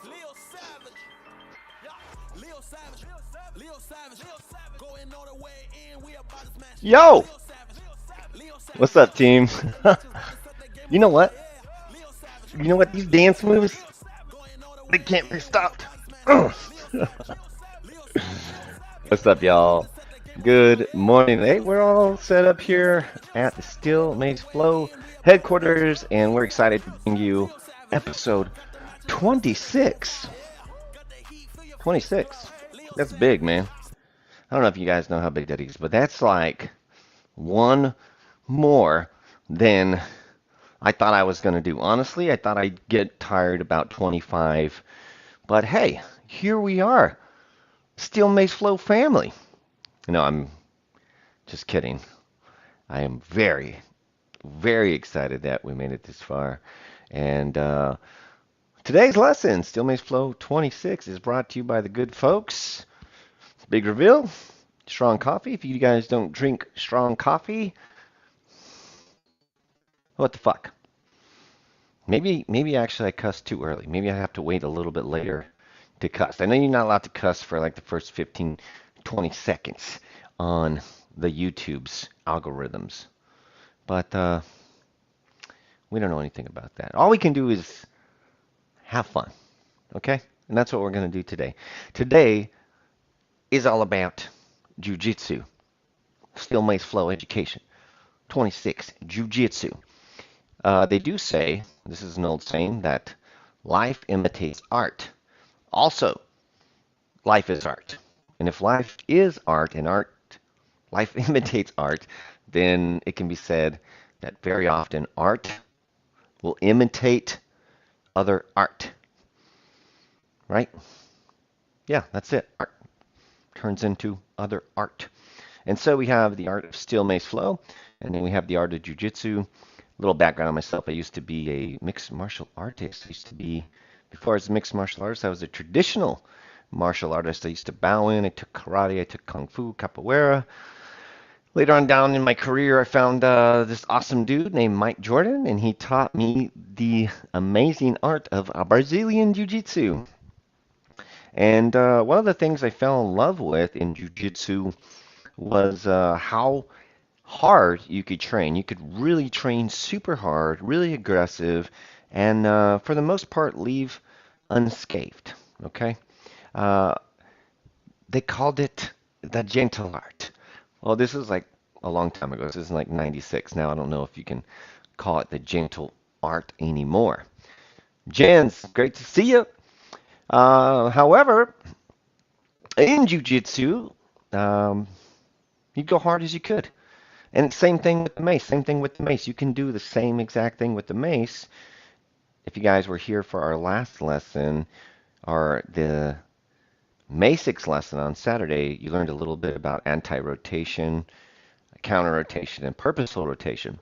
Leo Savage. Yeah. Leo Savage. Leo Savage. Going all the way in. We about to smash. Yo, Leo Savage. Leo Savage. what's up, team? Bitches wanna set the game You up know in the what? air. Leo Savage. You know what? These dance moves, Going all the they way can't be in. We stopped. about to smash. Leo What's Savage. Leo Savage. up, Bitches wanna y'all? set the game up in the Good air. morning. Hey, Leo we're Savage. all set up Leo here Savage. at the Still Going all Mace the way Flow in. We about to smash. headquarters, and we're Leo excited to Savage. bring you Leo Savage. episode Got the ratchet on the set the game up in 26. the air. Got the heat for your face, bro. 26. Leo That's big, Savage. man. I don't know if you guys know how big that is, but that's like one more than I thought I was going to do. Honestly, I thought I'd get tired about 25. But hey, here we are. Still Mace Flow family. No, I'm just kidding. I am very, very excited that we made it this far. And today's lesson, Still Mace Flow 26, is brought to you by the good folks. Big reveal, strong coffee. If you guys don't drink strong coffee, what the fuck? Maybe actually I cussed too early. Maybe I have to wait a little bit later to cuss. I know you're not allowed to cuss for like the first 15, 20 seconds on the YouTube's algorithms. But we don't know anything about that. All we can do is have fun, okay? And that's what we're going to do today. Today is all about Jiu-Jitsu, Steel Mace Flow Education, 26, Jiu-Jitsu. They do say, this is an old saying, that life imitates art. Also, life is art. And if life is art and life imitates art, then it can be said that very often art will imitate other art. Right? Yeah, that's it. Art turns into other art. And so we have the art of steel mace flow, and then we have the art of jujitsu. Little background on myself. I used to be a mixed martial artist. Before I was a mixed martial artist, I was a traditional martial artist. I used to bow in. I took karate. I took kung fu, capoeira. Later on down in my career, I found this awesome dude named Mike Jordan, and he taught me the amazing art of Brazilian Jiu-Jitsu. And one of the things I fell in love with in Jiu-Jitsu was how hard you could train. You could really train super hard, really aggressive, and for the most part leave unscathed. Okay? Uh, they called it the gentle art. Well, this is like a long time ago. This is like 96. Now I don't know if you can call it the gentle art anymore. Jens, great to see you. However, in Jiu-Jitsu, um, you go hard as you could. And same thing with the mace. Same thing with the mace. You can do the same exact thing with the mace. If you guys were here for our last lesson, or the Basics lesson on Saturday, you learned a little bit about anti-rotation, counter-rotation, and purposeful rotation.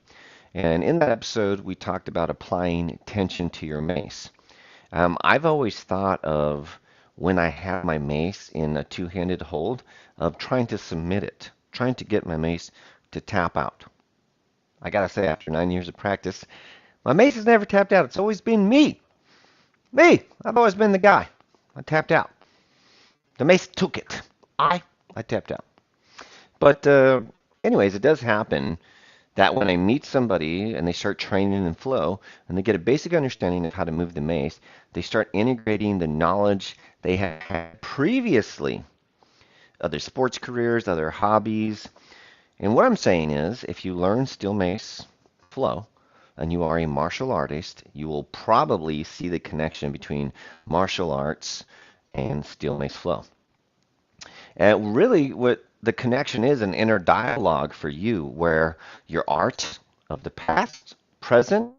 And in that episode, we talked about applying tension to your mace. I've always thought of when I have my mace in a two-handed hold of trying to submit it, trying to get my mace to tap out. I gotta say, after 9 years of practice, my mace has never tapped out. It's always been me. Me. I've always been the guy. I tapped out. The mace took it. I tapped out. But anyways, it does happen that when I meet somebody and they start training in flow and they get a basic understanding of how to move the mace, they start integrating the knowledge they had previously, other sports careers, other hobbies. And what I'm saying is, if you learn steel mace flow and you are a martial artist, you will probably see the connection between martial arts and steel mace flow. And really, what the connection is an inner dialogue for you where your art of the past, present,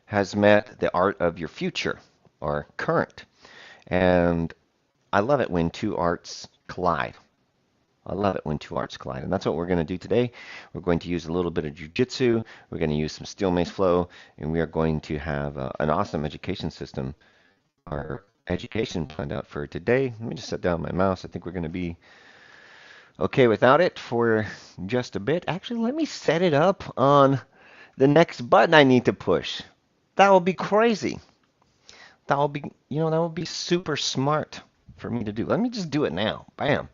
has met the art of your future or current. And I love it when two arts collide. I love it when two arts collide. And that's what we're going to do today. We're going to use a little bit of jujitsu. We're going to use some steel mace flow. And we are going to have an awesome education system, our education planned out for today. Let me just set down my mouse. I think we're going to be okay without it for just a bit. Actually, let me set it up on the next button I need to push. That will be crazy. That would be, that would be super smart for me to do. Let me just do it now. Bam.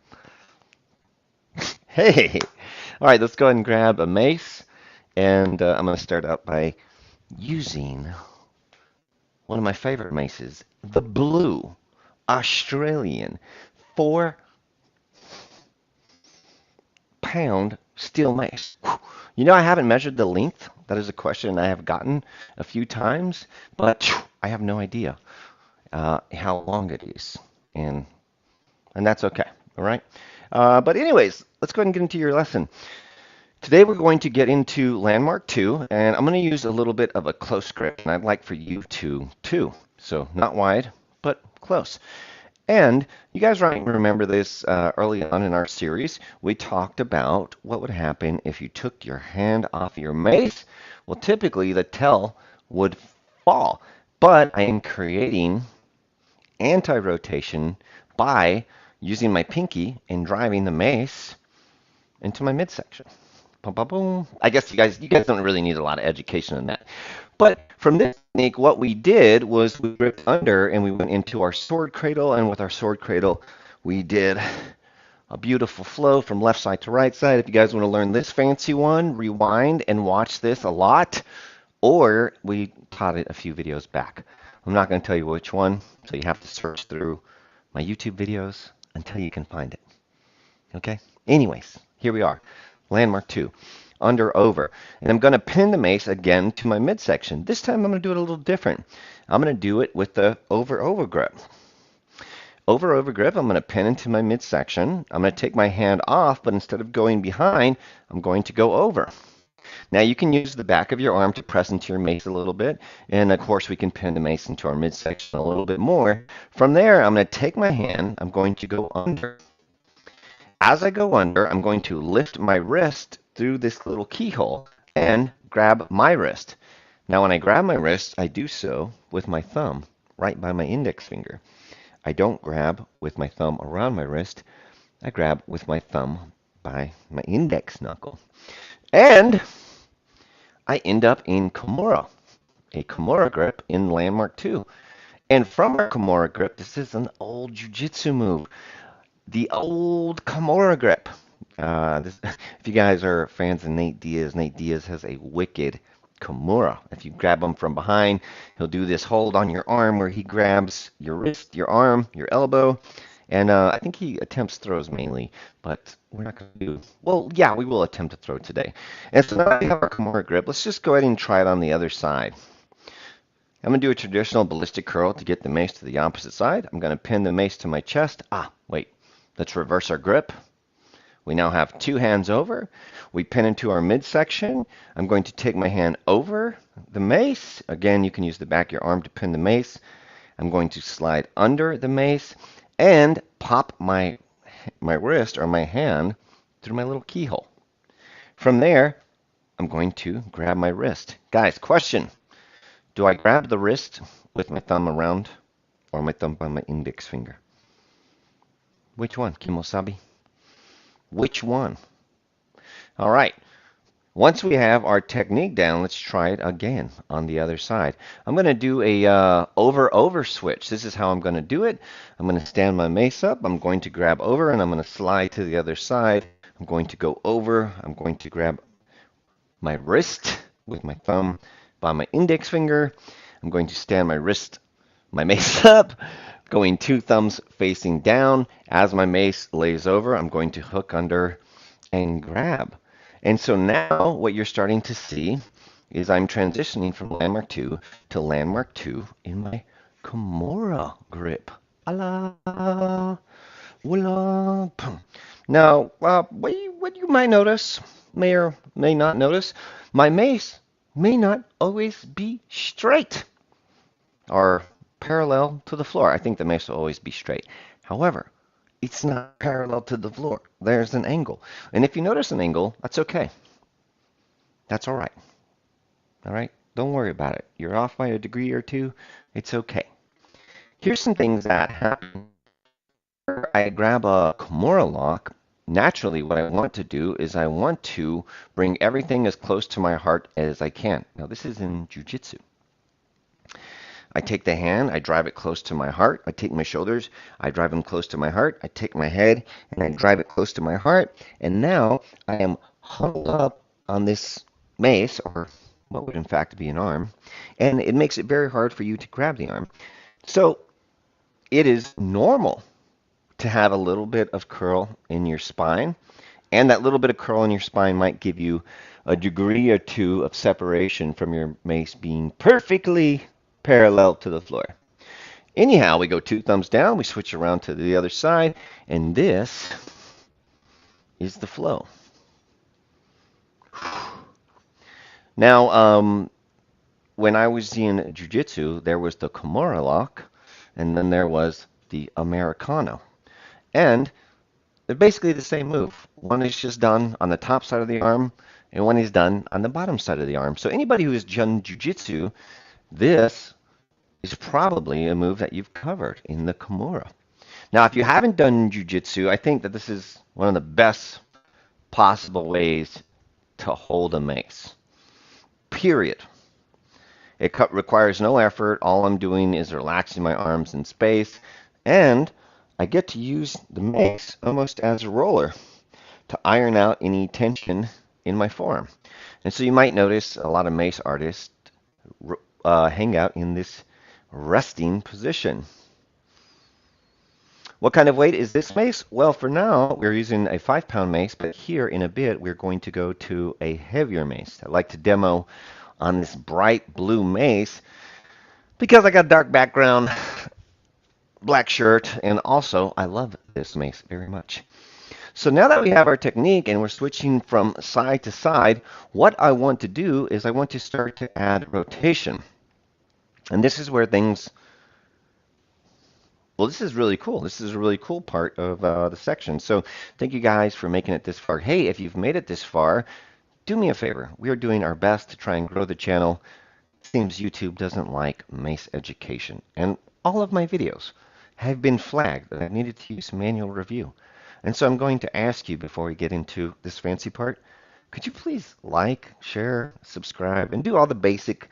Hey. All right, let's go ahead and grab a mace. And I'm going to start out by using one of my favorite maces, the blue Australian 4-pound steel mace. I haven't measured the length. That is a question I have gotten a few times, but I have no idea how long it is, and that's okay. All right. But anyways, let's go ahead and get into your lesson. Today we're going to get into landmark 2, and I'm going to use a little bit of a close grip, and I'd like for you to too. So not wide, but close. And you guys might remember this early on in our series. We talked about what would happen if you took your hand off your mace. Well, typically the tail would fall, but I am creating anti-rotation by using my pinky and driving the mace into my midsection. Boom, boom, boom. I guess you guys don't really need a lot of education in that. But from this technique, what we did was we gripped under and we went into our sword cradle, and with our sword cradle, we did a beautiful flow from left side to right side. If you guys want to learn this fancy one, rewind and watch this a lot, or we taught it a few videos back. I'm not going to tell you which one, so you have to search through my YouTube videos until you can find it. Okay? Anyways, here we are. Landmark 2. Under, over. And I'm going to pin the mace again to my midsection. This time I'm going to do it a little different. I'm going to do it with the over, over grip. Over, over grip, I'm going to pin into my midsection. I'm going to take my hand off, but instead of going behind, I'm going to go over. Now you can use the back of your arm to press into your mace a little bit, and of course we can pin the mace into our midsection a little bit more. From there, I'm going to take my hand, I'm going to go under. As I go under, I'm going to lift my wrist through this little keyhole and grab my wrist. Now when I grab my wrist, I do so with my thumb right by my index finger. I don't grab with my thumb around my wrist. I grab with my thumb by my index knuckle. And I end up in Kimura, a Kimura grip in landmark 2. And from our Kimura grip, this is an old Jiu-Jitsu move. The old Kimura grip. If you guys are fans of Nate Diaz has a wicked Kimura. If you grab him from behind, he'll do this hold on your arm where he grabs your wrist, your arm, your elbow, and I think he attempts throws mainly, but we're not going to do... Well, yeah, we will attempt to throw today. And so now we have our Kimura grip. Let's just go ahead and try it on the other side. I'm going to do a traditional ballistic curl to get the mace to the opposite side. I'm going to pin the mace to my chest. Wait. Let's reverse our grip. We now have 2 hands over. We pin into our midsection. I'm going to take my hand over the mace. Again, you can use the back of your arm to pin the mace. I'm going to slide under the mace and pop my wrist or my hand through my little keyhole. From there, I'm going to grab my wrist. Guys, question. Do I grab the wrist with my thumb around or my thumb by my index finger? Which one, Kimosabi? Which one? All right. Once we have our technique down, let's try it again on the other side. I'm going to do a over-over switch. This is how I'm going to do it. I'm going to stand my mace up. I'm going to grab over, and I'm going to slide to the other side. I'm going to go over. I'm going to grab my wrist with my thumb by my index finger. I'm going to stand my mace up, going 2 thumbs facing down. As my mace lays over, I'm going to hook under and grab. And so now what you're starting to see is I'm transitioning from landmark 2 to landmark 2 in my Kimura grip. Allah, wala. Now, what you might notice, may or may not notice, my mace may not always be straight or parallel to the floor. I think the mace will always be straight. However, it's not parallel to the floor. There's an angle. And if you notice an angle, that's okay. That's all right. All right? Don't worry about it. You're off by a degree or 2. It's okay. Here's some things that happen. I grab a Kimura lock. Naturally, what I want to do is I want to bring everything as close to my heart as I can. Now, this is in Jiu-Jitsu. I take the hand, I drive it close to my heart. I take my shoulders, I drive them close to my heart. I take my head and I drive it close to my heart. And now I am huddled up on this mace, or what would in fact be an arm, and it makes it very hard for you to grab the arm. So it is normal to have a little bit of curl in your spine, and that little bit of curl in your spine might give you a degree or two of separation from your mace being perfectly parallel to the floor. Anyhow, we go 2 thumbs down, we switch around to the other side, and this is the flow. Now, when I was in Jiu-Jitsu, there was the Kimura lock, and then there was the Americano. And they're basically the same move. One is just done on the top side of the arm, and one is done on the bottom side of the arm. So anybody who has done Jiu-Jitsu, this is probably a move that you've covered in the Kimura. Now, if you haven't done Jiu-Jitsu, I think that this is one of the best possible ways to hold a mace. Period. It requires no effort. All I'm doing is relaxing my arms in space, and I get to use the mace almost as a roller to iron out any tension in my forearm. And so you might notice a lot of mace artists hang out in this resting position. What kind of weight is this mace? Well, for now, we're using a 5-pound mace, but here in a bit, we're going to go to a heavier mace. I'd like to demo on this bright blue mace because I got a dark background, black shirt, and also I love this mace very much. So now that we have our technique and we're switching from side to side, what I want to do is I want to start to add rotation. And this is where things, well, this is really cool. This is a really cool part of the section. So thank you guys for making it this far. Hey, if you've made it this far, do me a favor. We are doing our best to try and grow the channel. It seems YouTube doesn't like mace education. And all of my videos have been flagged that I needed to use manual review. And so I'm going to ask you before we get into this fancy part, could you please like, share, subscribe, and do all the basic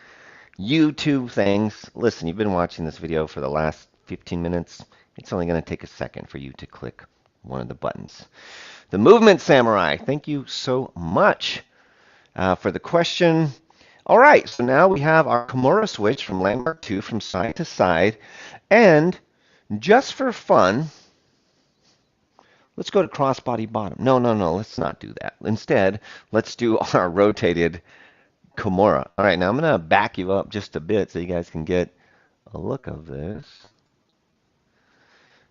YouTube things? Listen, you've been watching this video for the last 15 minutes. It's only going to take a second for you to click one of the buttons. The Movement Samurai, thank you so much for the question. All right, so now we have our Kimura switch from landmark 2 from side to side. And just for fun, let's go to crossbody bottom. No, let's not do that. Instead, let's do our rotated Kimura. All right, now I'm going to back you up just a bit so you guys can get a look of this.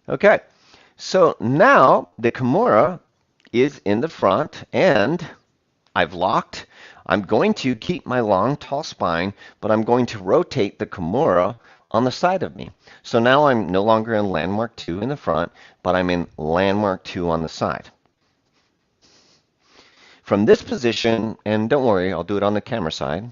Okay, so now the Kimura is in the front, and I've locked. I'm going to keep my long, tall spine, but I'm going to rotate the Kimura on the side of me. So now I'm no longer in landmark 2 in the front, but I'm in landmark 2 on the side. From this position, and don't worry, I'll do it on the camera side,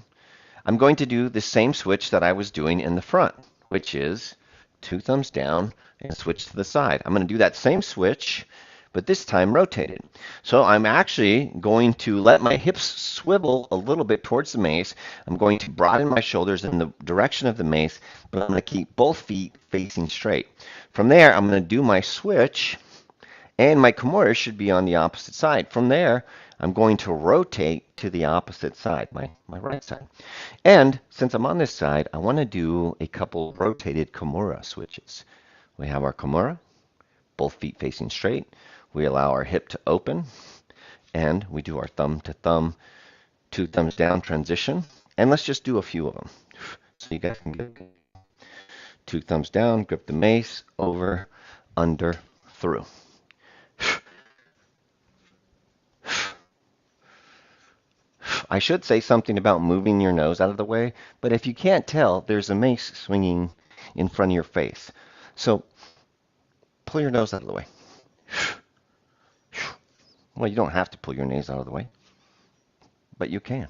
I'm going to do the same switch that I was doing in the front, which is 2 thumbs down and switch to the side. I'm going to do that same switch, but this time rotated. So I'm actually going to let my hips swivel a little bit towards the mace. I'm going to broaden my shoulders in the direction of the mace, but I'm going to keep both feet facing straight. From there, I'm going to do my switch, and my Kimura should be on the opposite side. From there, I'm going to rotate to the opposite side, my right side. And since I'm on this side, I want to do a couple rotated Kimura switches. We have our Kimura, both feet facing straight. We allow our hip to open, and we do our thumb to thumb, 2 thumbs down transition. And let's just do a few of them so you guys can get 2 thumbs down, grip the mace, over, under, through. I should say something about moving your nose out of the way, but if you can't tell, there's a mace swinging in front of your face. So pull your nose out of the way. Well, you don't have to pull your nose out of the way, but you can.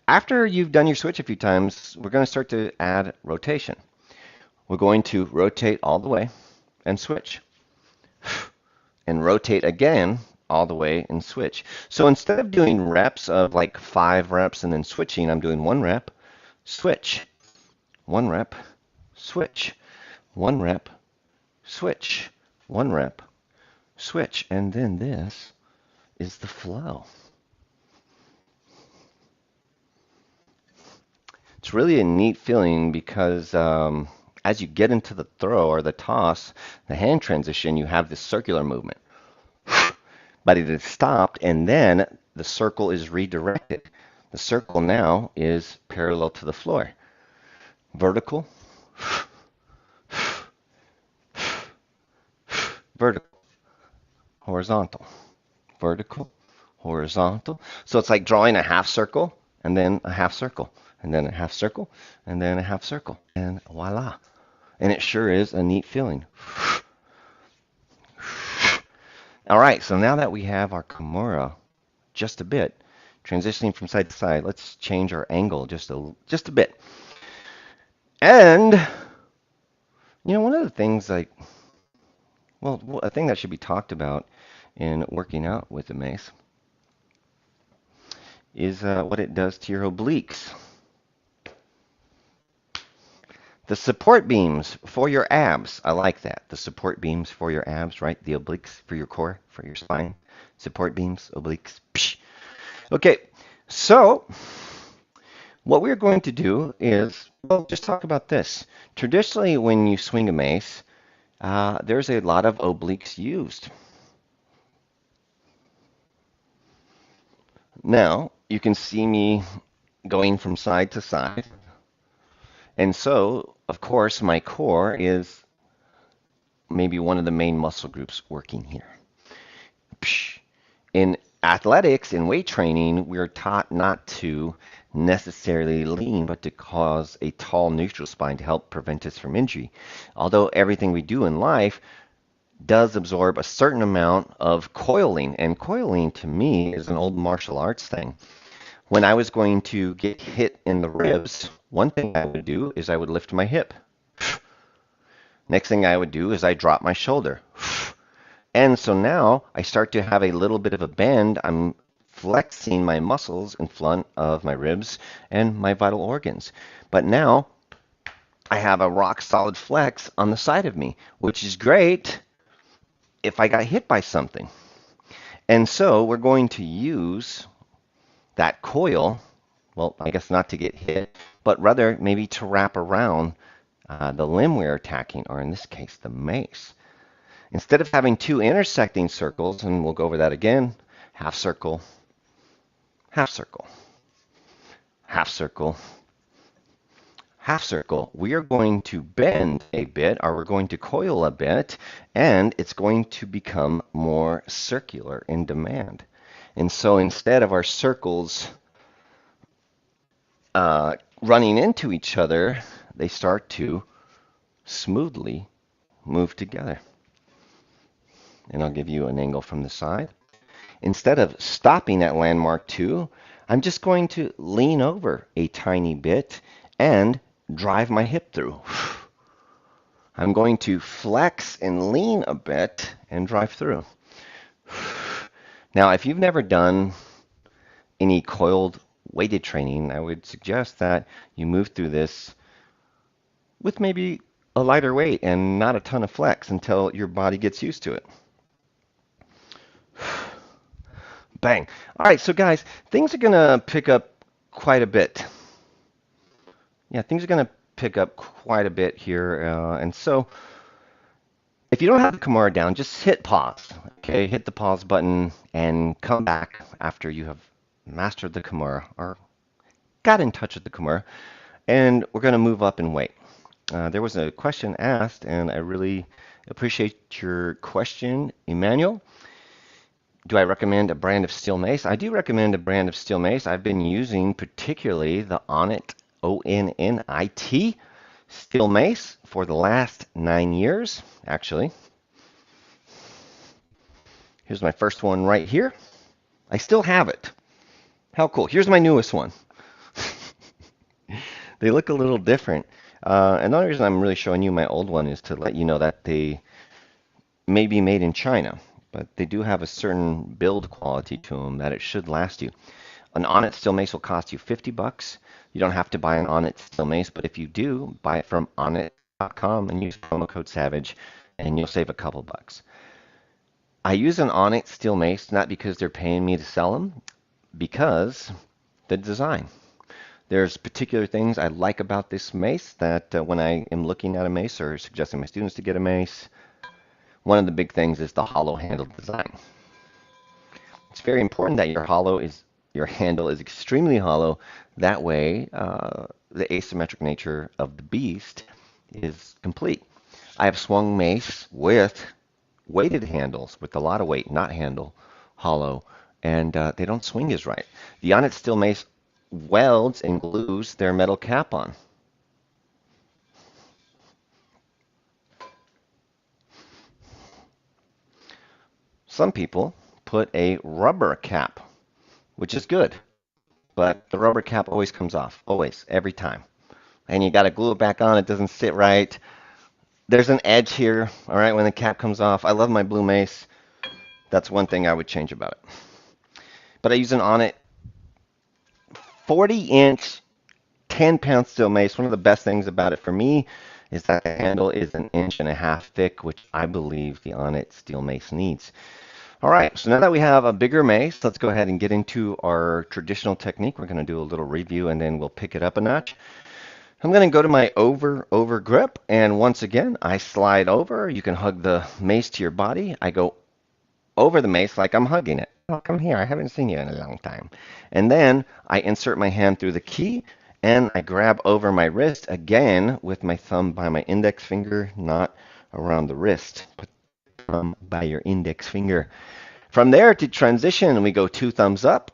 After you've done your switch a few times, we're going to start to add rotation. We're going to rotate all the way and switch. And rotate again all the way and switch. So instead of doing reps of like 5 reps and then switching, I'm doing 1 rep, switch, 1 rep, switch, 1 rep, switch, 1 rep, switch, and then this is the flow. It's really a neat feeling because as you get into the throw or the toss, the hand transition, you have this circular movement. But it is stopped, and then the circle is redirected. The circle now is parallel to the floor. Vertical, vertical, horizontal, vertical, horizontal. So it's like drawing a half circle, and then a half circle, and then a half circle, and then a half circle, and voila. And it sure is a neat feeling. All right, so now that we have our Kimura just a bit, transitioning from side to side, let's change our angle just a bit. And, you know, one of the things a thing that should be talked about in working out with the mace is what it does to your obliques. The support beams for your abs. I like that. The support beams for your abs, right? The obliques for your core, for your spine. Support beams, obliques. Psh. Okay, so what we're going to do is, well, just talk about this. Traditionally, when you swing a mace, there's a lot of obliques used. Now, you can see me going from side to side. And so, of course, my core is maybe one of the main muscle groups working here. In athletics, in weight training, we're taught not to necessarily lean, but to cause a tall neutral spine to help prevent us from injury. Although everything we do in life does absorb a certain amount of coiling, and coiling to me is an old martial arts thing. When I was going to get hit in the ribs, one thing I would do is I would lift my hip. Next thing I would do is I drop my shoulder. And so now I start to have a little bit of a bend. I'm flexing my muscles in front of my ribs and my vital organs. But now I have a rock solid flex on the side of me, which is great if I got hit by something. And so we're going to use that coil, well, I guess not to get hit, but rather maybe to wrap around the limb we're attacking, or in this case, the mace. Instead of having two intersecting circles, and we'll go over that again, half circle, half circle, half circle, half circle, we are going to bend a bit, or we're going to coil a bit, and it's going to become more circular in demand. And so instead of our circles running into each other, they start to smoothly move together. And I'll give you an angle from the side. Instead of stopping at landmark 2, I'm just going to lean over a tiny bit and drive my hip through. I'm going to flex and lean a bit and drive through. Now, if you've never done any coiled weighted training, I would suggest that you move through this with maybe a lighter weight and not a ton of flex until your body gets used to it. Bang. All right, so guys, things are going to pick up quite a bit. Yeah, things are going to pick up quite a bit here. And so if you don't have the Kimura down, just hit pause. Okay, hit the pause button and come back after you have mastered the Kimura or got in touch with the Kimura. And we're going to move up in weight. There was a question asked, and I really appreciate your question, Emmanuel. Do I recommend a brand of steel mace? I do recommend a brand of steel mace. I've been using particularly the Onnit, O-N-N-I-T, steel mace for the last 9 years, actually. Here's my first one right here. I still have it. How cool. Here's my newest one. They look a little different. And the only reason I'm really showing you my old one is to let you know that they may be made in China, but they do have a certain build quality to them that it should last you. An Onnit steel mace will cost you $50. You don't have to buy an Onnit steel mace, but if you do, buy it from Onnit maceoffice.com and use promo code SAVAGE, and you'll save a couple bucks. I use an Onyx steel mace, not because they're paying me to sell them, because the design. There's particular things I like about this mace that when I am looking at a mace or suggesting my students to get a mace, one of the big things is the hollow handle design. It's very important that your handle is extremely hollow. That way, the asymmetric nature of the beast is complete. I have swung mace with weighted handles, with a lot of weight, not handle, hollow, and they don't swing as right. The Onyx steel mace welds and glues their metal cap on. Some people put a rubber cap, which is good, but the rubber cap always comes off, always, every time. And you got to glue it back on, it doesn't sit right. There's an edge here, all right, when the cap comes off. I love my blue mace. That's one thing I would change about it. But I use an Onyx 40-inch 10-pound steel mace. One of the best things about it for me is that the handle is 1.5 inches thick, which I believe the Onyx steel mace needs. All right, so now that we have a bigger mace, let's go ahead and get into our traditional technique. We're going to do a little review and then we'll pick it up a notch. I'm going to go to my over grip, and once again, I slide over. You can hug the mace to your body. I go over the mace like I'm hugging it. Oh, come here, I haven't seen you in a long time. And then I insert my hand through the key, and I grab over my wrist again with my thumb by my index finger, not around the wrist. Put the thumb by your index finger. From there to transition, we go 2 thumbs up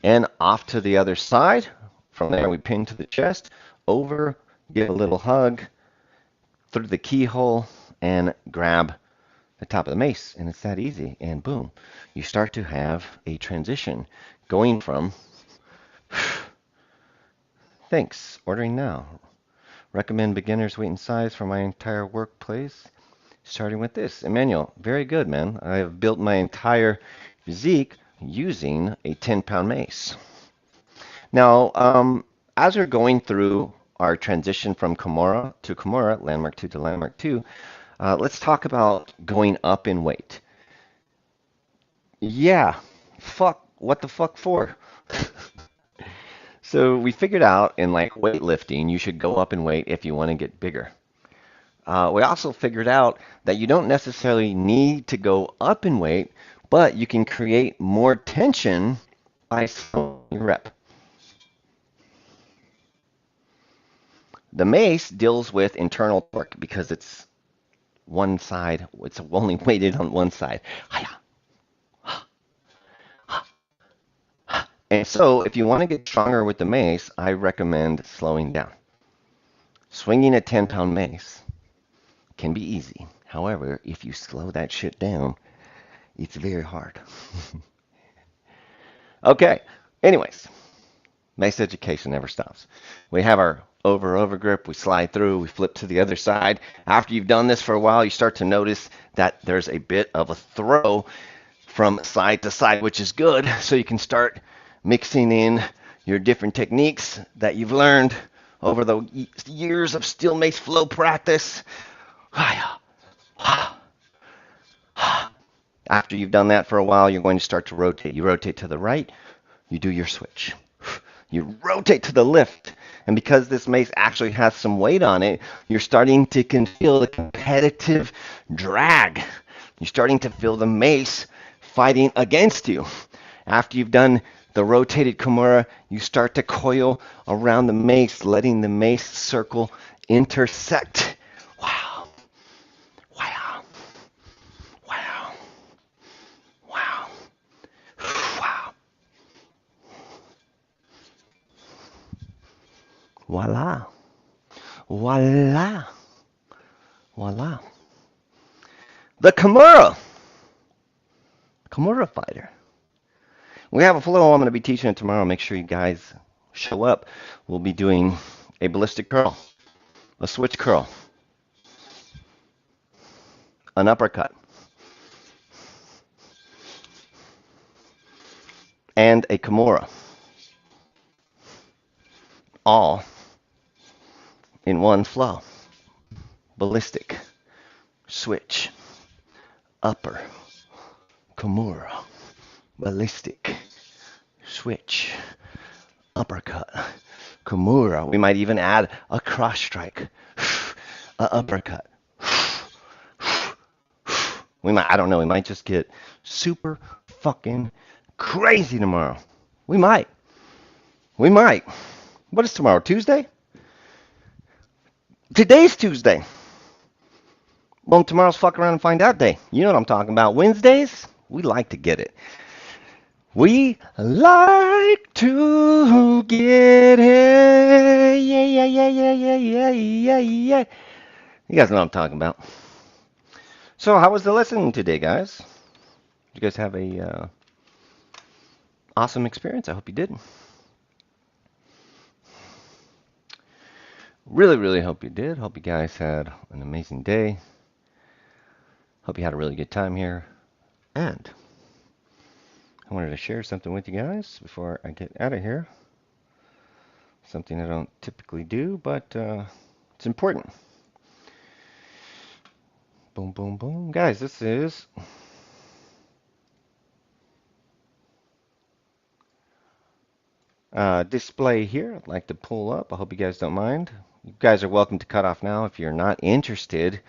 and off to the other side. From there, we pin to the chest, over, give a little hug, through the keyhole, and grab the top of the mace. And it's that easy. And boom, you start to have a transition going from, thanks, ordering now. Recommend beginners weight and size for my entire workplace. Starting with this. Emmanuel, very good, man. I have built my entire physique using a 10-pound mace. Now, as we're going through our transition from Kimura to Kimura, Landmark 2 to Landmark 2, let's talk about going up in weight. Yeah, what the fuck for? So we figured out in like weightlifting, you should go up in weight if you want to get bigger. We also figured out that you don't necessarily need to go up in weight, but you can create more tension by slowing your rep. The mace deals with internal torque because it's one side, it's only weighted on one side. And so if you want to get stronger with the mace, I recommend slowing down. Swinging a 10-pound mace can be easy. However, if you slow that shit down, it's very hard. Okay, anyways, mace education never stops. We have our over grip, we slide through, we flip to the other side. After you've done this for a while, you start to notice that there's a bit of a throw from side to side, which is good. So you can start mixing in your different techniques that you've learned over the years of steel mace flow practice. After you've done that for a while, you're going to start to rotate. You rotate to the right, you do your switch. You rotate to the left. And because this mace actually has some weight on it, you're starting to feel the competitive drag. You're starting to feel the mace fighting against you. After you've done the rotated Kimura, you start to coil around the mace, letting the mace circle intersect. Wow. Wow. Wow. Wow. Wow. Voila. Voila. Voila. The Kimura fighter. We have a flow. I'm going to be teaching it tomorrow. Make sure you guys show up. We'll be doing a ballistic curl, a switch curl, an uppercut, and a Kimura. All in one flow. ballistic, switch, upper, Kimura, ballistic, switch, uppercut, Kimura. We might even add a cross strike, a uppercut. I don't know, we might just get super fucking crazy tomorrow. We might. What is tomorrow? Tuesday? Today's Tuesday. Well, tomorrow's fuck around and find out day. You know what I'm talking about. Wednesdays, we like to get it. We like to get it. Yeah, yeah, yeah, yeah, yeah, yeah, yeah, yeah. You guys know what I'm talking about. So, how was the lesson today, guys? Did you guys have a awesome experience? I hope you did. Really, really hope you did. Hope you guys had an amazing day. Hope you had a really good time here. And I wanted to share something with you guys before I get out of here. Something I don't typically do, but it's important. Boom, boom, boom. Guys, this is display here. I'd like to pull up. I hope you guys don't mind. You guys are welcome to cut off now if you're not interested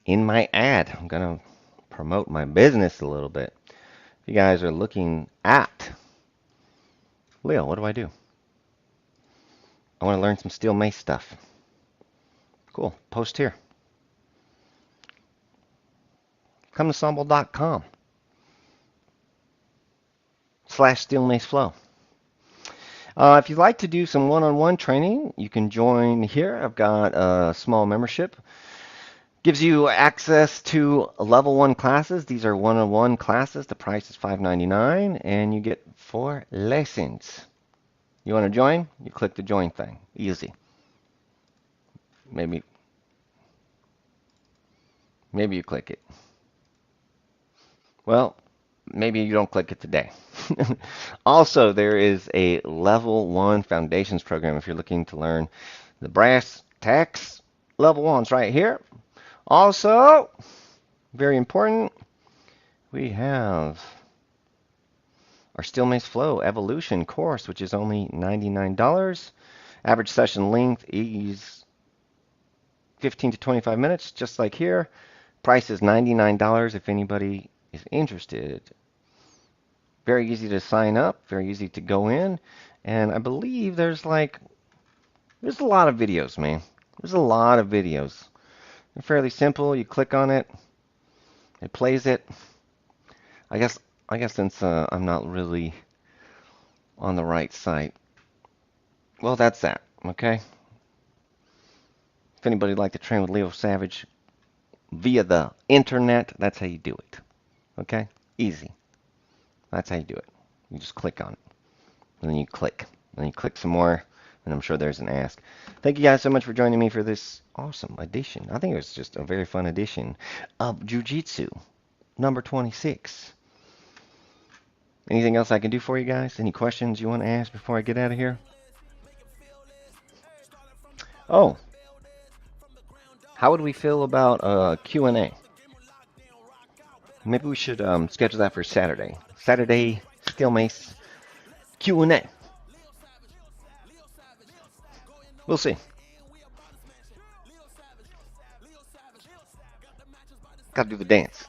in my ad. I'm going to promote my business a little bit. If you guys are looking at Leo, what do I do? I want to learn some steel mace stuff. Cool. Post here. Come to stumble.com/steel mace flow. If you'd like to do some one-on-one training, you can join here. I've got a small membership. Gives you access to level 1 classes. These are one-on-one classes. The price is $5.99, and you get 4 lessons. You want to join? You click the join thing. Easy. Maybe you click it. Well, maybe you don't click it today. Also, there is a level 1 foundations program if you're looking to learn the brass tacks. Level 1's right here. Also, very important, we have our Steel Mace Flow Evolution course, which is only $99. Average session length is 15 to 25 minutes, just like here. Price is $99 if anybody is interested. Very easy to sign up, very easy to go in, and I believe there's a lot of videos, man. There's a lot of videos. They're fairly simple. You click on it, it plays it. I guess since I'm not really on the right site. Well, that's that. Okay. If anybody'd like to train with Leo Savage via the internet, that's how you do it. Okay? Easy. That's how you do it. You just click on it. And then you click. And then you click some more. And I'm sure there's an ask. Thank you guys so much for joining me for this awesome edition. I think it was just a very fun edition of Jiu-Jitsu number 26. Anything else I can do for you guys? Any questions you want to ask before I get out of here? Oh, how would we feel about Q&A? Maybe we should schedule that for Saturday. Saturday, Steel Mace Q&A. We'll see. Gotta do the dance.